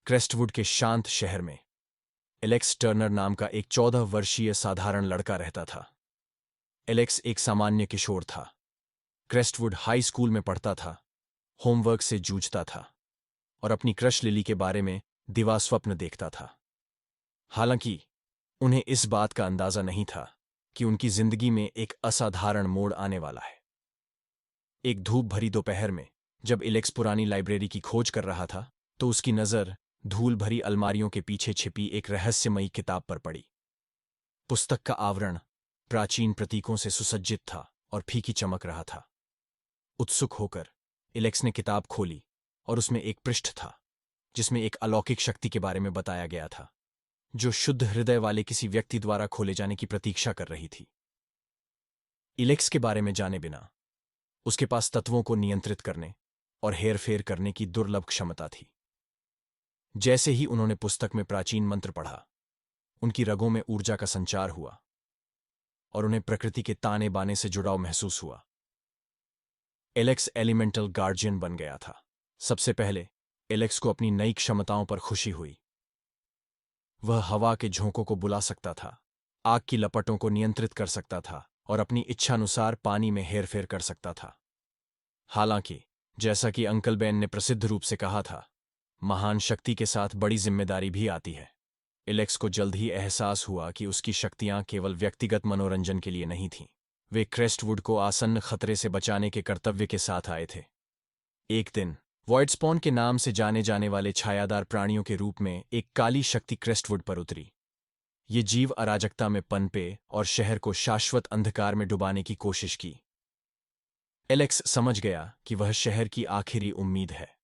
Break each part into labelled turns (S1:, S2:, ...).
S1: क्रेस्टवुड के शांत शहर में एलेक्स टर्नर नाम का एक 14 वर्षीय साधारण लड़का रहता था। एलेक्स एक सामान्य किशोर था। क्रेस्टवुड हाई स्कूल में पढ़ता था, होमवर्क से जूझता था और अपनी क्रश लिली के बारे में दिवास्वप्न देखता था। हालांकि उन्हें इस बात का अंदाजा नहीं था कि उनकी जिंदगी में एक असाधारण मोड़ आने वाला है। एक धूप भरी दोपहर में जब एलेक्स पुरानी लाइब्रेरी की खोज कर रहा था तो उसकी नजर धूल भरी अलमारियों के पीछे छिपी एक रहस्यमयी किताब पर पड़ी। पुस्तक का आवरण प्राचीन प्रतीकों से सुसज्जित था और फीकी चमक रहा था। उत्सुक होकर एलेक्स ने किताब खोली और उसमें एक पृष्ठ था जिसमें एक अलौकिक शक्ति के बारे में बताया गया था जो शुद्ध हृदय वाले किसी व्यक्ति द्वारा खोले जाने की प्रतीक्षा कर रही थी। एलेक्स के बारे में जाने बिना उसके पास तत्वों को नियंत्रित करने और हेरफेर करने की दुर्लभ क्षमता थी। जैसे ही उन्होंने पुस्तक में प्राचीन मंत्र पढ़ा, उनकी रगों में ऊर्जा का संचार हुआ और उन्हें प्रकृति के ताने बाने से जुड़ाव महसूस हुआ। एलेक्स एलिमेंटल गार्जियन बन गया था। सबसे पहले एलेक्स को अपनी नई क्षमताओं पर खुशी हुई। वह हवा के झोंकों को बुला सकता था, आग की लपटों को नियंत्रित कर सकता था और अपनी इच्छानुसार पानी में हेरफेर कर सकता था। हालांकि जैसा कि अंकल बेन ने प्रसिद्ध रूप से कहा था, महान शक्ति के साथ बड़ी जिम्मेदारी भी आती है। एलेक्स को जल्द ही एहसास हुआ कि उसकी शक्तियां केवल व्यक्तिगत मनोरंजन के लिए नहीं थीं। वे क्रेस्टवुड को आसन्न खतरे से बचाने के कर्तव्य के साथ आए थे। एक दिन वॉइडस्पॉन के नाम से जाने जाने वाले छायादार प्राणियों के रूप में एक काली शक्ति क्रेस्टवुड पर उतरी। ये जीव अराजकता में पनपे और शहर को शाश्वत अंधकार में डुबाने की कोशिश की। एलेक्स समझ गया कि वह शहर की आखिरी उम्मीद है।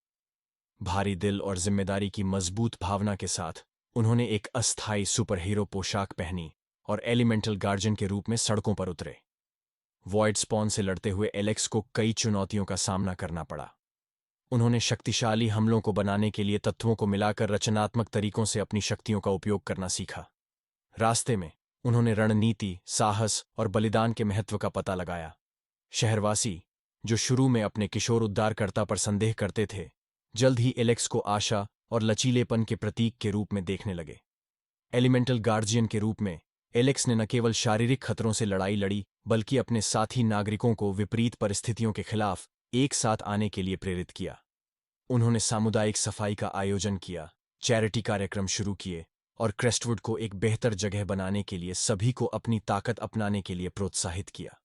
S1: भारी दिल और जिम्मेदारी की मजबूत भावना के साथ उन्होंने एक अस्थायी सुपर हीरो पोशाक पहनी और एलिमेंटल गार्जियन के रूप में सड़कों पर उतरे। वॉइड स्पॉन से लड़ते हुए एलेक्स को कई चुनौतियों का सामना करना पड़ा। उन्होंने शक्तिशाली हमलों को बनाने के लिए तत्वों को मिलाकर रचनात्मक तरीकों से अपनी शक्तियों का उपयोग करना सीखा। रास्ते में उन्होंने रणनीति, साहस और बलिदान के महत्व का पता लगाया। शहरवासी, जो शुरू में अपने किशोर उद्धारकर्ता पर संदेह करते थे, जल्द ही एलेक्स को आशा और लचीलेपन के प्रतीक के रूप में देखने लगे। एलिमेंटल गार्जियन के रूप में एलेक्स ने न केवल शारीरिक खतरों से लड़ाई लड़ी, बल्कि अपने साथी नागरिकों को विपरीत परिस्थितियों के खिलाफ एक साथ आने के लिए प्रेरित किया। उन्होंने सामुदायिक सफाई का आयोजन किया, चैरिटी कार्यक्रम शुरू किए और क्रेस्टवुड को एक बेहतर जगह बनाने के लिए सभी को अपनी ताकत अपनाने के लिए प्रोत्साहित किया।